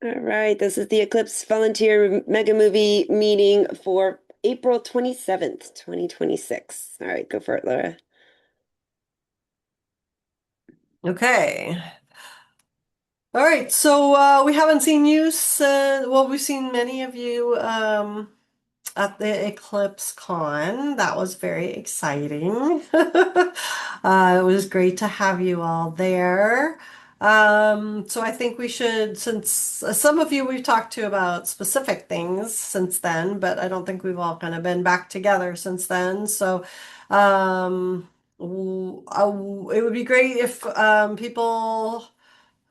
All right, this is the Eclipse Volunteer Mega Movie meeting for April 27th, 2026. All right, go for it, Laura. Okay. All right. So we haven't seen you since, well, we've seen many of you at the Eclipse Con. That was very exciting. It was great to have you all there. So I think we should, since some of you we've talked to about specific things since then, but I don't think we've all kind of been back together since then. So it would be great if people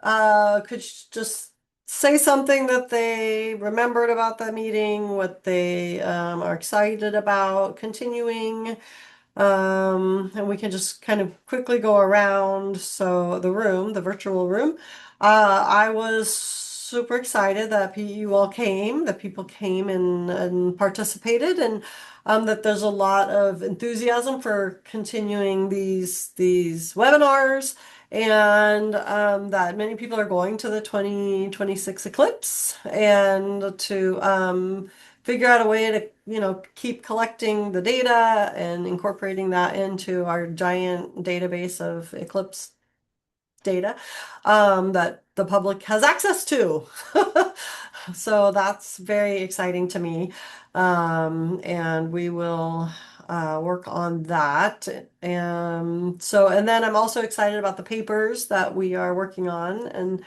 could just say something that they remembered about the meeting, what they are excited about continuing. And we can just kind of quickly go around. So the room, the virtual room, I was super excited that you all came, that people came and participated, and that there's a lot of enthusiasm for continuing these webinars, and that many people are going to the 2026 Eclipse, and to figure out a way to, keep collecting the data and incorporating that into our giant database of Eclipse data that the public has access to. So that's very exciting to me. And we will work on that. And then I'm also excited about the papers that we are working on and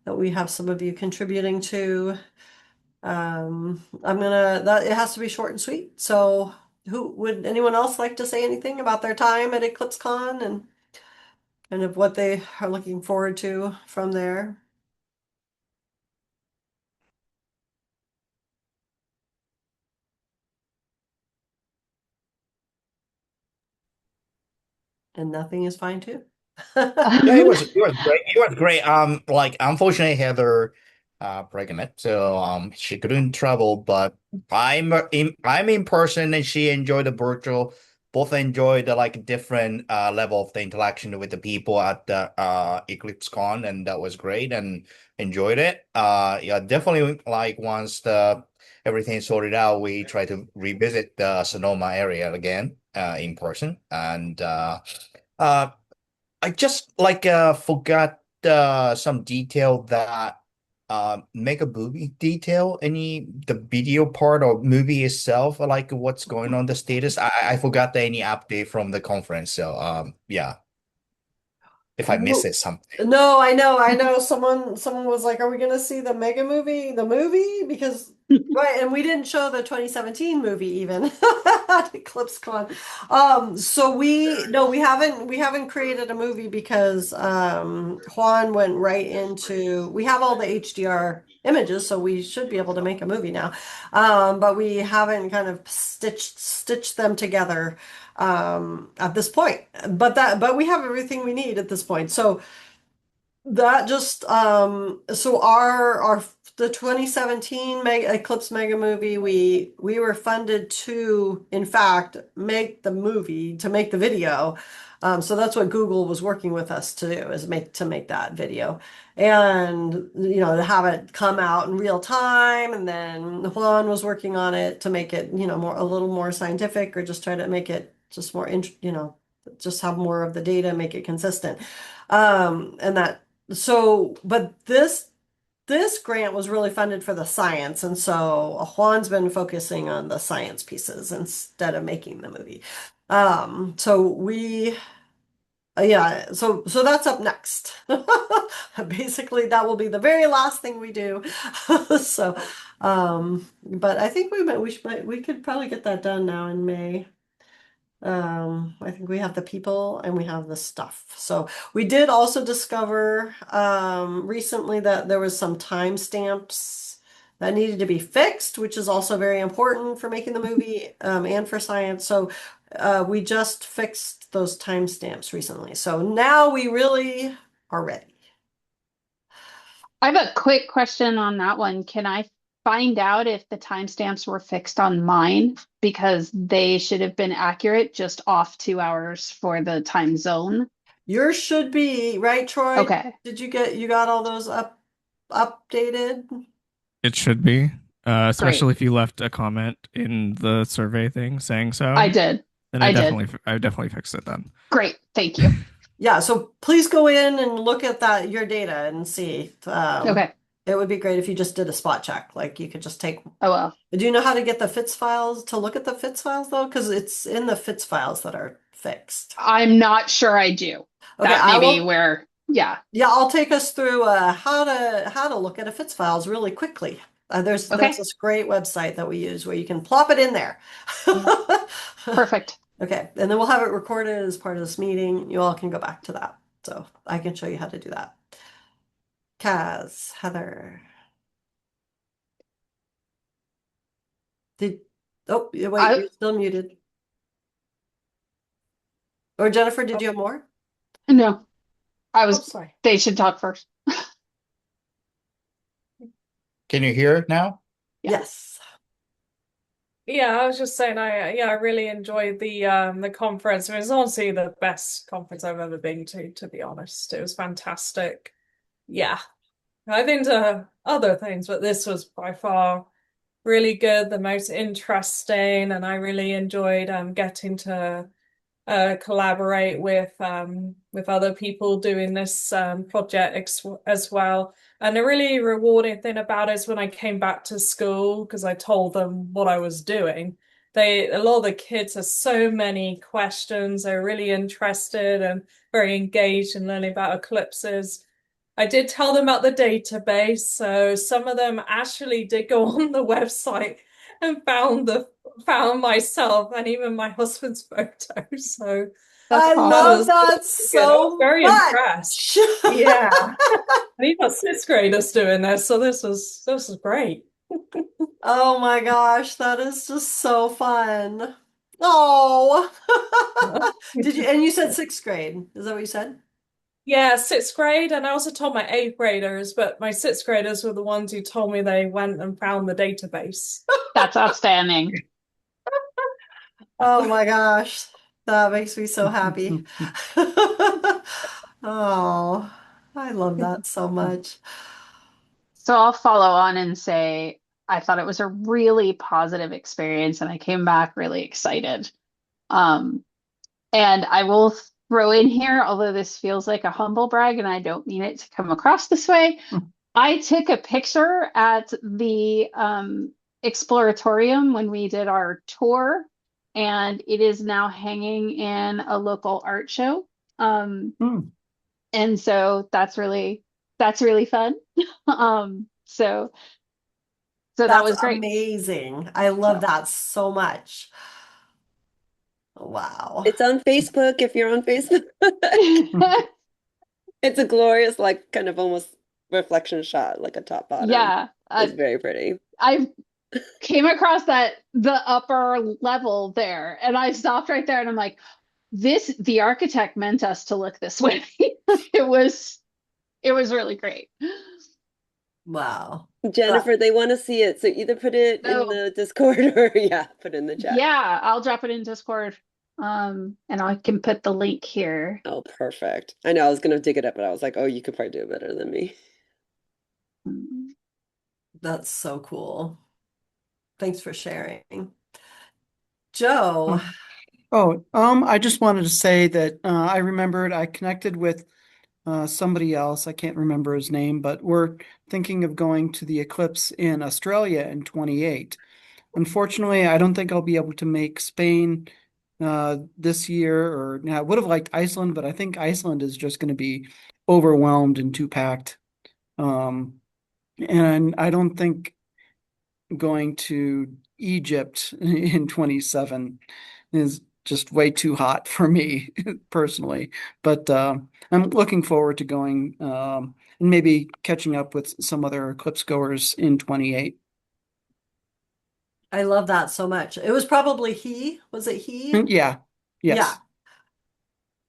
that we have some of you contributing to. That it has to be short and sweet. So who would anyone else like to say anything about their time at EclipseCon and kind of what they are looking forward to from there? And nothing is fine too. Yeah, it was great. It was great. Like unfortunately Heather pregnant, so she couldn't travel, but I'm in person and she enjoyed the virtual. Both enjoyed the like different level of the interaction with the people at the EclipseCon, and that was great and enjoyed it. Yeah, definitely like once the everything sorted out, we try to revisit the Sonoma area again in person, and uh I just like forgot some detail that make a movie detail, any the video part or movie itself, like what's going on the status. I forgot any update from the conference. So yeah, if I miss No, it something. no, I know. Someone was like, "Are we going to see the Mega movie, the movie?" Because right, and we didn't show the 2017 movie even at EclipseCon. So we haven't created a movie because Juan went right into. We have all the HDR images, so we should be able to make a movie now. But we haven't kind of stitched them together at this point. But we have everything we need at this point. So that just so our the 2017 Eclipse Mega Movie, we were funded to in fact make the movie, to make the video. So that's what Google was working with us to do, is make that video, and to have it come out in real time. And then Juan was working on it to make it, more, a little more scientific, or just try to make it just more just have more of the data, make it consistent. And that so, but this grant was really funded for the science, and so Juan's been focusing on the science pieces instead of making the movie. So we, yeah, so that's up next. Basically, that will be the very last thing we do. So, but I think we could probably get that done now in May. I think we have the people and we have the stuff. So we did also discover recently that there was some timestamps that needed to be fixed, which is also very important for making the movie and for science. So we just fixed those timestamps recently. So now we really are ready. I have a quick question on that one. Can I find out if the timestamps were fixed on mine? Because they should have been accurate, just off 2 hours for the time zone. Yours should be, right, Troy? Okay. You got all those updated? It should be, Great. especially if you left a comment in the survey thing saying I so. did. Then I did. I definitely fixed it then. Great. Thank you. Yeah, so please go in and look at your data and see. Okay. It would be great if you just did a spot check. Like you could just take. Oh well. Do you know how to get the FITS files to look at the FITS files though? Because it's in the FITS files that are fixed. I'm not sure I do. Okay, That I may be will. where, yeah. Yeah, I'll take us through how to look at a FITS files really quickly. There's Okay. this great website that we use where you can plop it in there. Perfect. Okay, and then we'll have it recorded as part of this meeting. You all can go back to that. So I can show you how to do that. Kaz, Heather. Did oh wait, I you're still muted. Or Jennifer, did you have more? no. I Oh, was sorry. they should talk first. Can you hear it now? Yeah. Yes. Yeah, I was just saying I really enjoyed the conference. It was honestly the best conference I've ever been to be honest. It was fantastic. Yeah. I've been to other things, but this was by far really good, the most interesting, and I really enjoyed getting to collaborate with other people doing this project as well. And the really rewarding thing about it is when I came back to school, because I told them what I was doing, a lot of the kids have so many questions. They're really interested and very engaged in learning about eclipses. I did tell them about the database, so some of them actually did go on the website and found myself and even my husband's photo. So That's I that love was awesome. that good. I was so very impressed. much. Yeah. And even sixth graders doing this, so this was great. Oh my gosh, that is just so fun. Oh. Did you, and you said sixth grade. Is that what you said? Yeah, sixth grade, and I also told my eighth graders, but my sixth graders were the ones who told me they went and found the database. That's outstanding. Oh my gosh, that makes me so happy. Oh, I love that so much. So I'll follow on and say I thought it was a really positive experience and I came back really excited. Um, and I will throw in here, although this feels like a humble brag and I don't mean it to come across this way, I took a picture at the Exploratorium when we did our tour, and it is now hanging in a local art show. Um, Hmm. and so that's really fun. So that That's was great. amazing. I love So that so much. Wow. It's on Facebook if you're on Facebook. It's a glorious, like, kind of almost reflection shot, like a top bottom. yeah, It's very pretty. I came across the upper level there, and I stopped right there, and I'm like, the architect meant us to look this way. It was it was really great. Wow. Jennifer, they want to see it, so either put it in So the Discord or yeah, put it in the chat. yeah, I'll drop it in Discord. And I can put the link here. Oh, perfect. I know I was gonna dig it up, but I was like, oh, you could probably do it better than me. That's so cool. Thanks for sharing. Joe. I just wanted to say that I remembered I connected with somebody else. I can't remember his name, but we're thinking of going to the Eclipse in Australia in 28. Unfortunately, I don't think I'll be able to make Spain this year, or I would have liked Iceland, but I think Iceland is just going to be overwhelmed and too packed. And I don't think going to Egypt in 27 is just way too hot for me personally. But I'm looking forward to going and maybe catching up with some other eclipse goers in 28. I love that so much. It was probably he. Was it he? Yeah, Yeah. yes.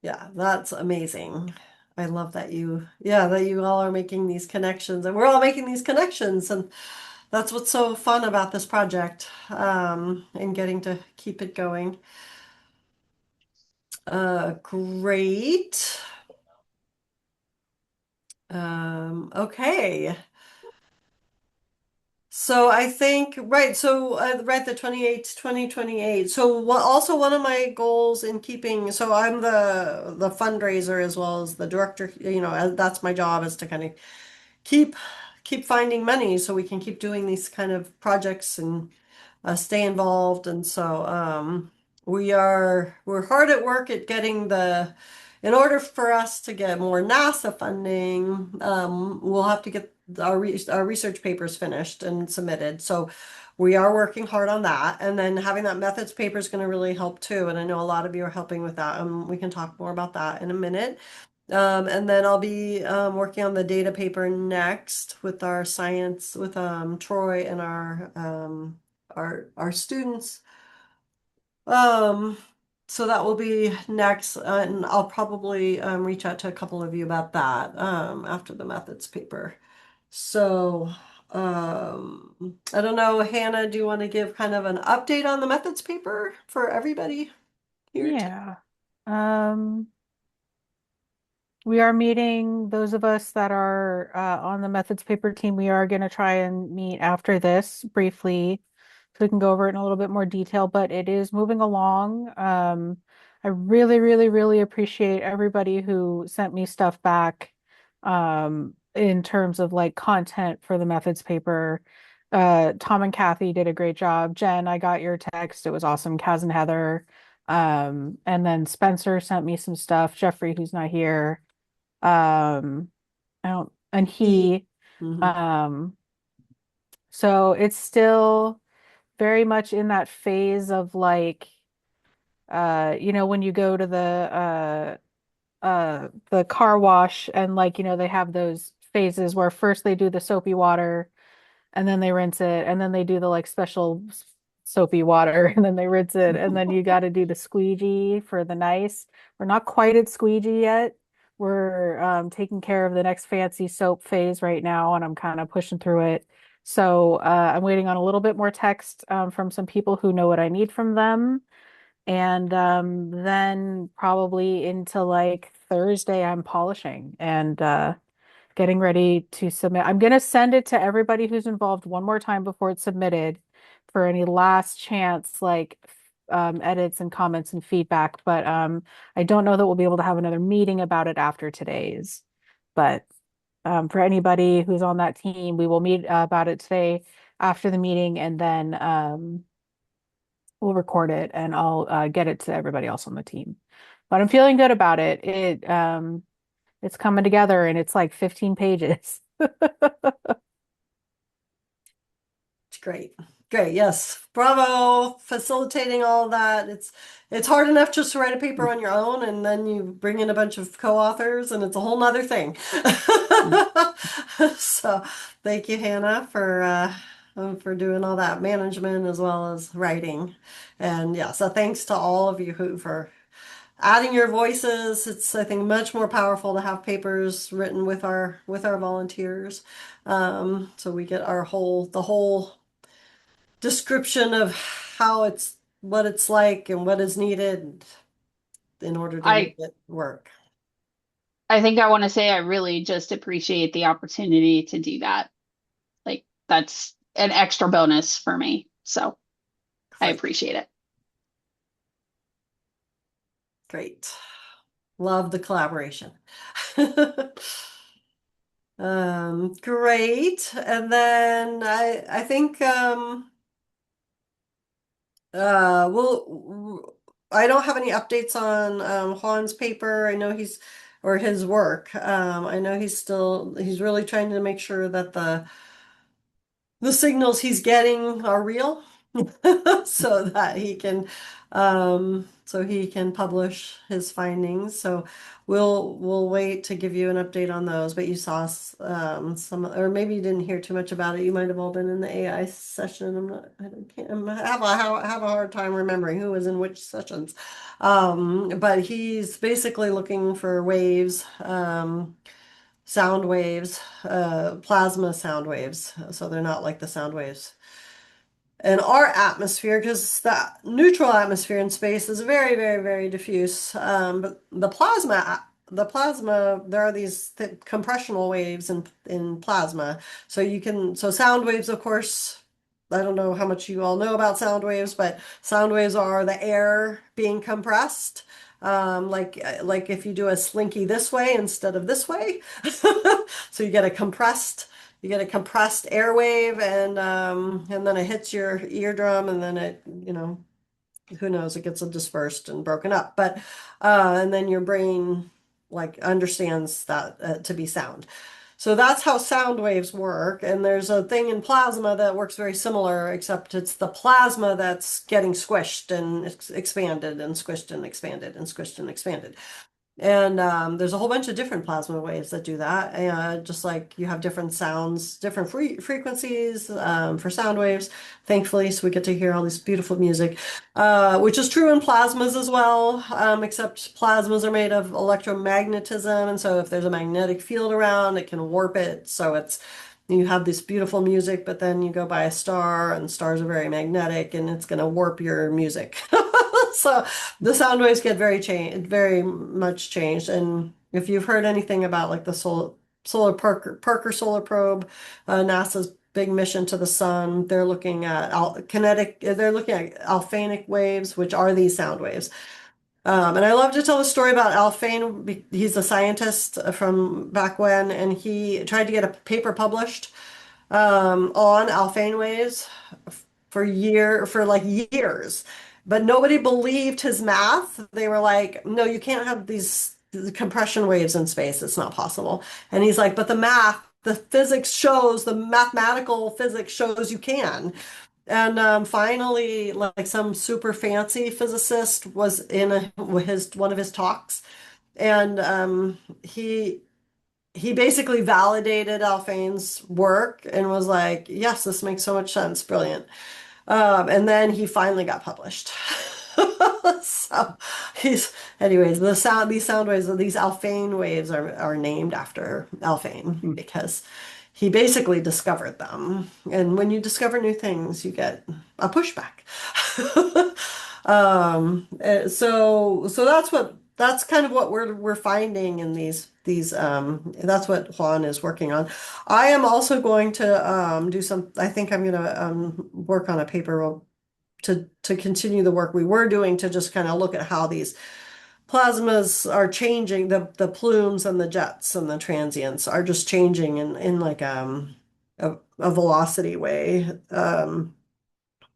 Yeah, that's amazing. I love that you all are making these connections and we're all making these connections. And that's what's so fun about this project, and getting to keep it going. Great. Okay. So I think, right, so right, the 28th, 2028. So what, also one of my goals in keeping, so I'm the fundraiser as well as the director, that's my job is to kind of keep keep finding money so we can keep doing these kind of projects and stay involved. And so we're hard at work at getting in order for us to get more NASA funding, we'll have to get our research papers finished and submitted. So we are working hard on that. And then having that methods paper is going to really help too. And I know a lot of you are helping with that. We can talk more about that in a minute. And then I'll be working on the data paper next with our science, with Troy and our students. Um, so that will be next, and I'll probably reach out to a couple of you about that after the methods paper. So I don't know, Hannah, do you want to give kind of an update on the methods paper for everybody here? Yeah. Um, we are meeting, those of us that are on the methods paper team, we are going to try and meet after this briefly so we can go over it in a little bit more detail, but it is moving along. I really, really, really appreciate everybody who sent me stuff back in terms of like content for the methods paper. Tom and Kathy did a great job. Jen, I got your text. It was awesome. Kaz and Heather. And then Spencer sent me some stuff. Jeffrey, who's not here. I don't, and he, Mhm. um, so it's still very much in that phase of like, when you go to the car wash and like, they have those phases where first they do the soapy water and then they rinse it and then they do the like special soapy water and then they rinse it and then you got to do the squeegee for the nice. We're not quite at squeegee yet. We're taking care of the next fancy soap phase right now and I'm kind of pushing through it. So I'm waiting on a little bit more text from some people who know what I need from them. And then probably into like Thursday, I'm polishing and getting ready to submit. I'm going to send it to everybody who's involved one more time before it's submitted for any last chance, like edits and comments and feedback. But I don't know that we'll be able to have another meeting about it after today's. But for anybody who's on that team, we will meet about it today after the meeting, and then we'll record it and I'll get it to everybody else on the team. But I'm feeling good about it. It's coming together and it's like 15 pages. It's great. Great. Yes. Bravo. Facilitating all of that. It's hard enough just to write a paper on your own and then you bring in a bunch of co-authors and it's a whole nother thing. So thank you, Hannah, for doing all that management as well as writing. And yeah, so thanks to all of you who for adding your voices. It's, I think, much more powerful to have papers written with our volunteers. So we get the whole description of what it's like and what is needed in order to I make it work. I think I want to say I really just appreciate the opportunity to do that. Like that's an extra bonus for me. So I Great. appreciate it. Great. Love the collaboration. Great. And then I think I don't have any updates on Juan's paper. I know or his work. I know he's really trying to make sure that the signals he's getting are real so that he can publish his findings. So we'll wait to give you an update on those. But you saw some, or maybe you didn't hear too much about it. You might have all been in the AI session. I don't, can't, have a hard time remembering who was in which sessions. But he's basically looking for waves, sound waves, plasma sound waves. So they're not like the sound waves in our atmosphere, because the neutral atmosphere in space is very, very, very diffuse. But the plasma the plasma, there are these compressional waves in plasma. So sound waves, of course, I don't know how much you all know about sound waves, but sound waves are the air being compressed. Like if you do a slinky this way instead of this way. So you get a compressed air wave, and then it hits your eardrum, and then it, who knows, it gets dispersed and broken up. But and then your brain like understands that to be sound. So that's how sound waves work. And there's a thing in plasma that works very similar, except it's the plasma that's getting squished and expanded and squished and expanded and squished and expanded. And there's a whole bunch of different plasma waves that do that. Just like you have different sounds, different frequencies for sound waves, thankfully. So we get to hear all this beautiful music, which is true in plasmas as well, except plasmas are made of electromagnetism. And so if there's a magnetic field around, it can warp it. So you have this beautiful music, but then you go by a star, and stars are very magnetic, and it's going to warp your music. So the sound waves get very much changed. And if you've heard anything about like the solar Parker solar probe, NASA's big mission to the sun, they're looking at alphanic waves, which are these sound waves. And I love to tell the story about Alphane. He's a scientist from back when, and he tried to get a paper published on Alphane waves for like years, but nobody believed his math. They were like, no, you can't have these compression waves in space. It's not possible. And he's like, but the mathematical physics shows you can. And finally, like some super fancy physicist was in one of his talks, and he basically validated Alphane's work and was like, yes, this makes so much sense. Brilliant. And then he finally got published. So anyways, these sound waves, these Alphane waves are named after Alphane because he basically discovered them. And when you discover new things, you get a pushback. So that's kind of what we're finding in these that's what Juan is working on. I am also going to I think I'm going to work on a paper to continue the work we were doing, to just kind of look at how these plasmas are changing, the plumes and the jets and the transients are just changing in like a velocity way.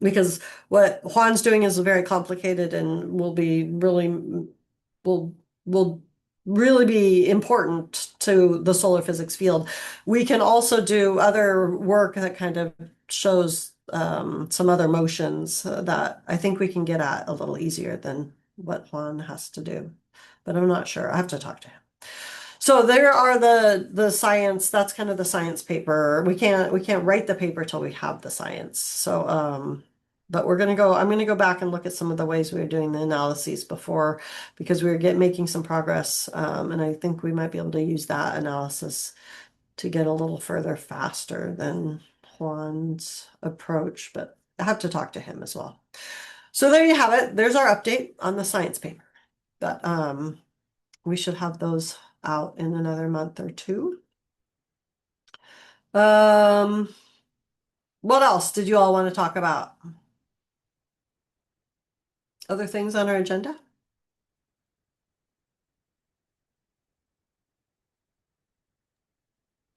Because what Juan's doing is very complicated and will really be important to the solar physics field. We can also do other work that kind of shows some other motions that I think we can get at a little easier than what Juan has to do. But I'm not sure. I have to talk to him. So there are the science. That's kind of the science paper. We can't write the paper till we have the science. So but I'm gonna go back and look at some of the ways we were doing the analyses before, because we were making some progress, and I think we might be able to use that analysis to get a little further faster than Juan's approach. But I have to talk to him as well. So there you have it. There's our update on the science paper. But we should have those out in another month or two. What else did you all want to talk about? Other things on our agenda?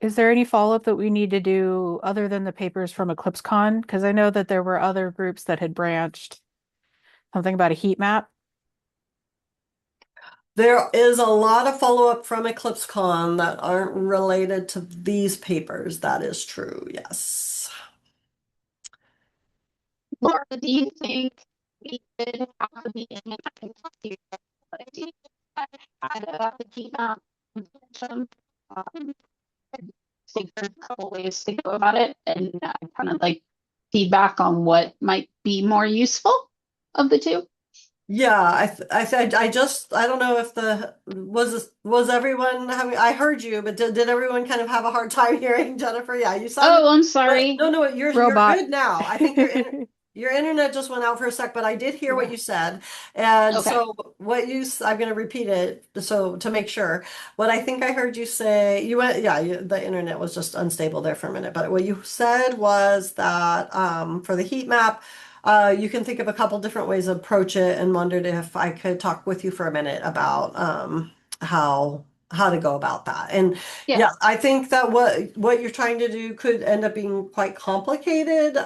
Is there any follow-up that we need to do other than the papers from EclipseCon? Because I know that there were other groups that had branched, something about a heat map. There is a lot of follow-up from EclipseCon that aren't related to these papers. That is true, yes. Laura, do you think we could have a meeting? About the heat map? I think there's a couple ways to go about it, and kind of like feedback on what might be more useful of the two. Yeah, I don't know if was everyone having, I heard you, but did everyone kind of have a hard time hearing Jennifer? Yeah, you sounded. Oh, I'm sorry. No, you're Robot. good now. I think you're in. Your internet just went out for a sec, but I did hear what you said. And Okay. so I'm going to repeat it so to make sure. What I think I heard you say, the internet was just unstable there for a minute, but what you said was that for the heat map, you can think of a couple different ways to approach it and wondered if I could talk with you for a minute about how to go about that. And Yeah. yeah, I think that what you're trying to do could end up being quite complicated.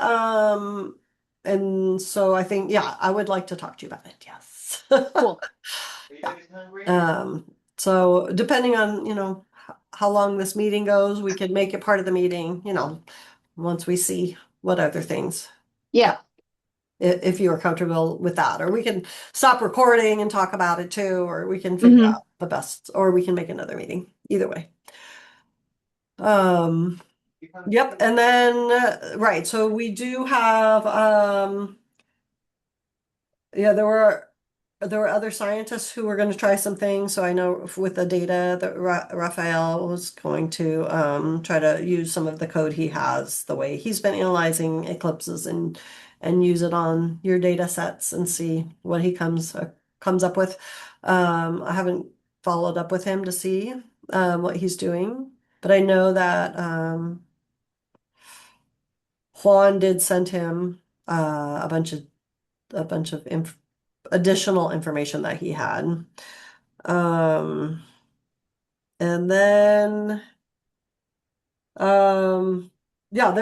And so I think, yeah, I would like to talk to you about it. Yes. Cool. So depending on, how long this meeting goes, we could make it part of the meeting, once we see what other things, Yeah. if you are comfortable with that, or we can stop recording and talk about it too, or we can figure Mhm. out the best, or we can make another meeting. Either way. Yep. And then, right. So we do have, yeah, there were other scientists who were going to try some things. So I know with the data that Raphael was going to try to use some of the code he has, the way he's been analyzing eclipses, and use it on your data sets and see what he comes up with. I haven't followed up with him to see what he's doing, but I know that Juan did send him a bunch of additional information that he had. Um, and then, yeah,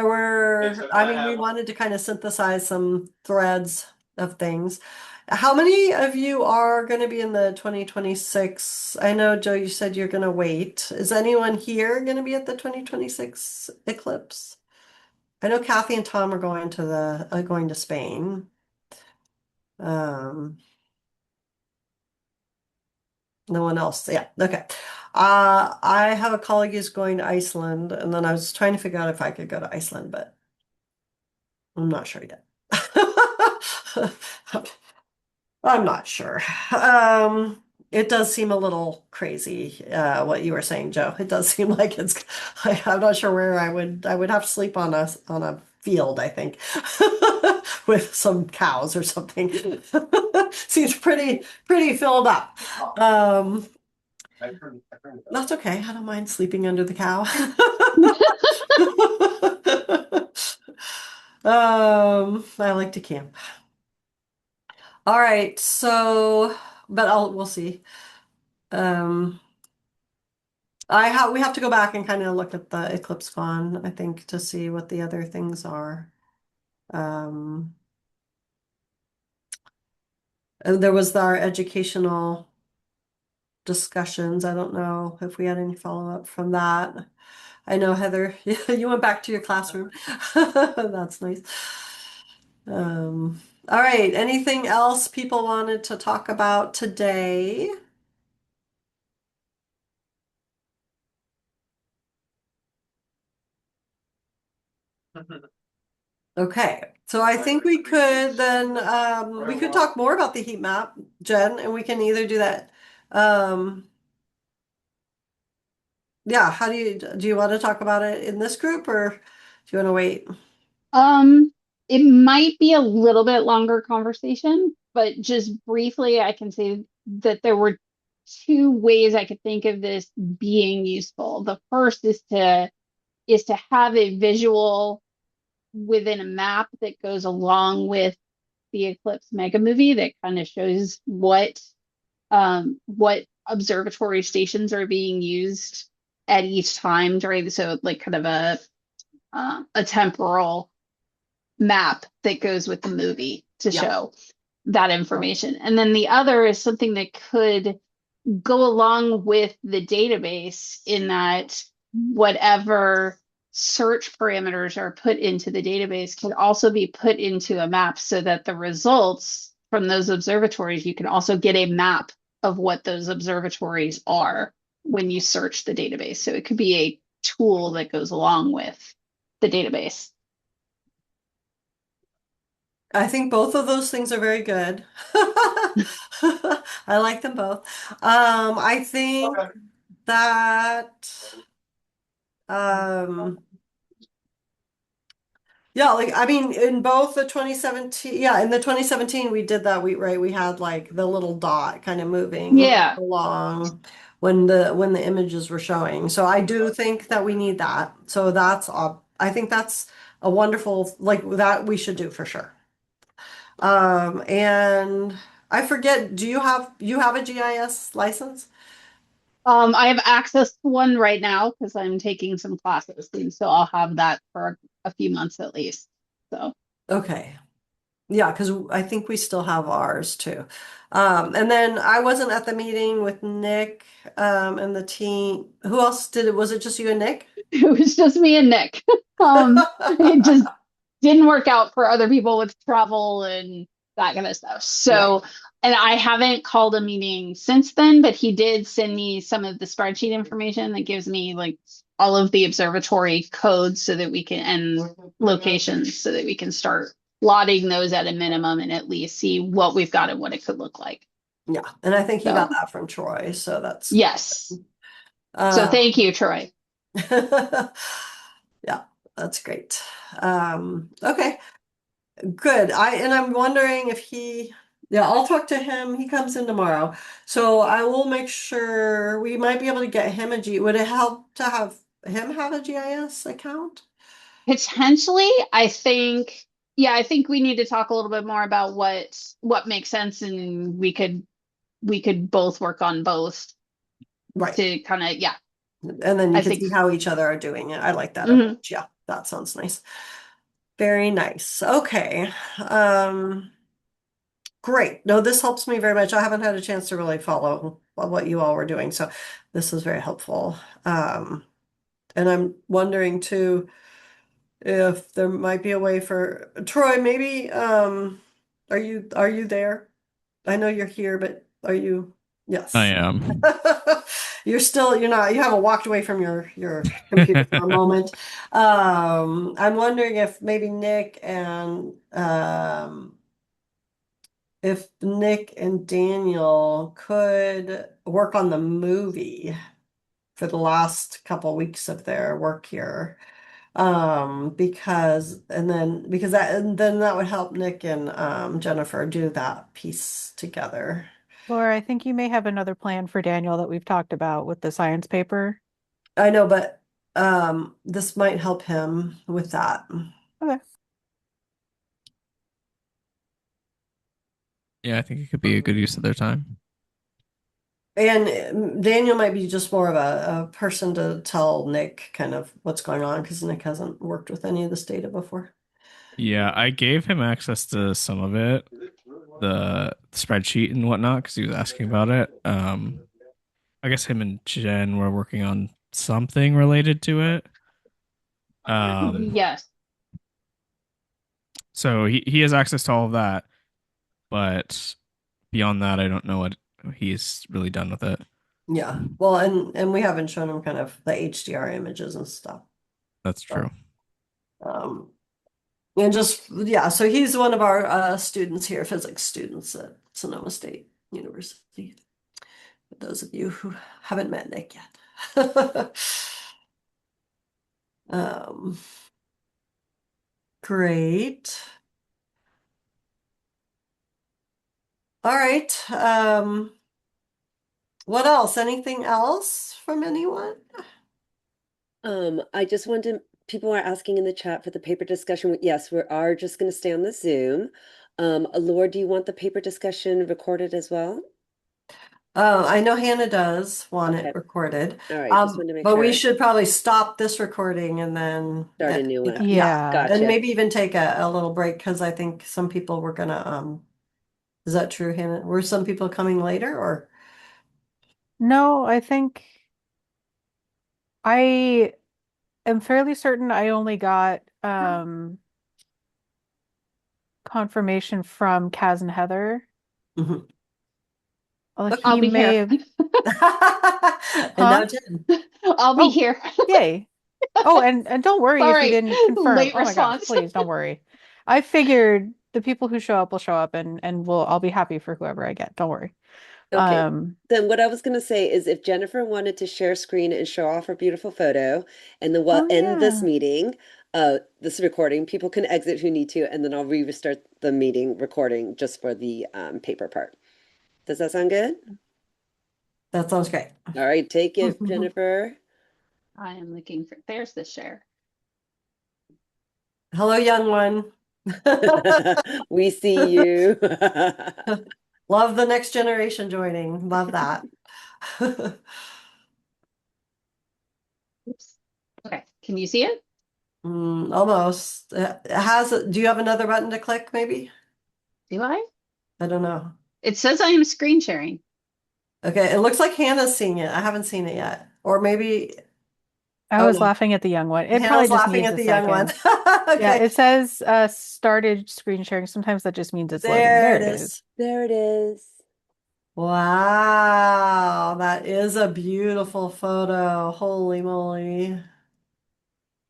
we wanted to kind of synthesize some threads of things. How many of you are going to be in the 2026? I know, Joe, you said you're going to wait. Is anyone here going to be at the 2026 eclipse? I know Kathy and Tom are going to Spain. Um, No one else. Yeah. Okay. I have a colleague who's going to Iceland, and then I was trying to figure out if I could go to Iceland, but I'm not sure yet. I'm not sure. It does seem a little crazy, what you were saying, Joe. It does seem like I'm not sure where I would have to sleep on a field, I think, with some cows or something. Seems pretty filled up. Um, that's okay. I don't mind sleeping under the cow. I like to camp. All right, so but we'll see. Um, we have to go back and kind of look at the Eclipse Con, I think, to see what the other things are. Um, and there was our educational discussions. I don't know if we had any follow-up from that. I know, Heather, you went back to your classroom. That's nice. All right, anything else people wanted to talk about today? Okay, so I think we could then we could talk more about the heat map, Jen, and we can either do that. Um, yeah, do you want to talk about it in this group, or do you want to wait? Um, it might be a little bit longer conversation, but just briefly, I can say that there were two ways I could think of this being useful. The first is to have a visual within a map that goes along with the Eclipse mega movie that kind of shows what observatory stations are being used at each time during, so like kind of a temporal map that goes with the movie to Yeah. show that information. And then the other is something that could go along with the database in that whatever search parameters are put into the database can also be put into a map so that the results from those observatories, you can also get a map of what those observatories are when you search the database. So it could be a tool that goes along with the database. I think both of those things are very good. I like them both. I think that um, Yeah, like I mean, in both the 2017, yeah, in the 2017 we did that. We had like the little dot kind of moving Yeah. along when the images were showing. So I do think that we need that. So I think that's a wonderful like that we should do for sure. And I forget, you have a GIS license? I have access to one right now because I'm taking some classes, and so I'll have that for a few months at least. So Okay. Yeah, because I think we still have ours too. And then I wasn't at the meeting with Nick and the team. Who else did it? Was it just you and Nick? it was just me and Nick. It just didn't work out for other people with travel and that kind of stuff. Right. So, and I haven't called a meeting since then, but he did send me some of the spreadsheet information that gives me like all of the observatory codes so that we can, and locations so that we can start plotting those at a minimum and at least see what we've got and what it could look like. Yeah, and I think he got So, that from Troy, so that's yes. So uh thank you, Troy. yeah, that's great. Okay, good. I'm wondering if yeah, I'll talk to him. He comes in tomorrow. So I will make sure we might be able to get him a G. Would it help to have him have a GIS account? Potentially, I think, yeah, I think we need to talk a little bit more about what makes sense, and we could both work on both Right. to kind of, yeah, And then you I can think. see how each other are doing it. I like that Mhm. approach. Yeah, that sounds nice. Very nice. Okay. Um, Great. No, this helps me very much. I haven't had a chance to really follow what you all were doing, so this is very helpful. And I'm wondering too if there might be a way for Troy, maybe are you there? I know you're here, but are you? I Yes. am. You're not, you haven't walked away from your computer for a moment. I'm wondering if maybe Nick and if Nick and Daniel could work on the movie for the last couple weeks of their work here. Because that and then that would help Nick and Jennifer do that piece together. Laura, I think you may have another plan for Daniel that we've talked about with the science paper. I know, but this might help him with that. Okay. Yeah, I think it could be a good use of their time. And Daniel might be just more of a person to tell Nick kind of what's going on because Nick hasn't worked with any of this data before. Yeah, I gave him access to some of it, the spreadsheet and whatnot, because he was asking about it. I guess him and Jen were working on something related to it. Yes. So he has access to all of that, but beyond that, I don't know what he's really done with it. Yeah. Well, and we haven't shown him kind of the HDR images and stuff. That's true. Um, and just yeah, so he's one of our students here, physics students at Sonoma State University. For those of you who haven't met Nick yet. Um, great. All right. What else? Anything else from anyone? I just wanted to, people are asking in the chat for the paper discussion. Yes, we are just going to stay on the Zoom. Laura, do you want the paper discussion recorded as well? I know Hannah does want Okay. it recorded. All right, just wanted to make But we sure. should probably stop this recording and then Start a new one. yeah. And Gotcha. maybe even take a little break because I think some people were gonna is that true, Hannah? Were some people coming later or No, I think I am fairly certain I only got confirmation from Kaz and Heather. Mhm. Although Okay. I'll he be may here. have And now Huh? Jen. I'll be Oh, here. yay. Oh, and don't worry if you Sorry, didn't confirm. late Oh my gosh, response. please don't worry. I figured the people who show up will show up and I'll be happy for whoever I get. Don't worry. Okay. Then what I was going to say is if Jennifer wanted to share screen and show off her beautiful photo and Oh end this yeah. meeting, this recording. People can exit who need to, and then I'll restart the meeting recording just for the paper part. Does that sound good? That sounds great. All right, take it, Jennifer. I am looking for, there's the share. Hello, young one. We see you. Love the next generation joining. Love that. Oops. Okay, can you see it? Almost. Do you have another button to click, maybe? Do I? I don't know. It says I am screen sharing. Okay, it looks like Hannah's seeing it. I haven't seen it yet. Or maybe, I oh was no, laughing at the young one. It probably Hannah's just laughing needs at a the young one. second. Yeah, Okay, it says started screen sharing. Sometimes that just means it's loading. there There it it is. is. There it is. Wow, that is a beautiful photo. Holy moly.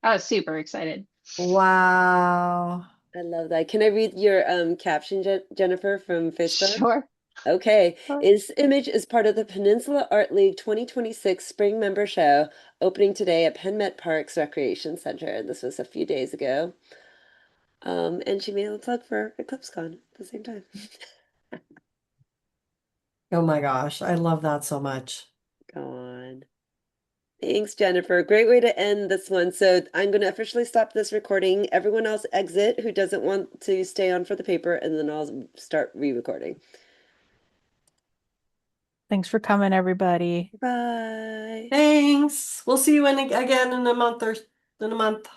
I was super excited. Wow. I love that. Can I read your caption, Jennifer, from Facebook? Sure. Okay. Sure. This image is part of the Peninsula Art League 2026 Spring Member Show opening today at Penn Met Parks Recreation Center. This was a few days ago. And she made a plug for EclipseCon at the same time. Oh my gosh, I love that so much. Go on. Thanks, Jennifer. Great way to end this one. So I'm going to officially stop this recording. Everyone else exit who doesn't want to stay on for the paper, and then I'll start re-recording. Thanks for coming, everybody. Bye. Thanks. We'll see you again in a month.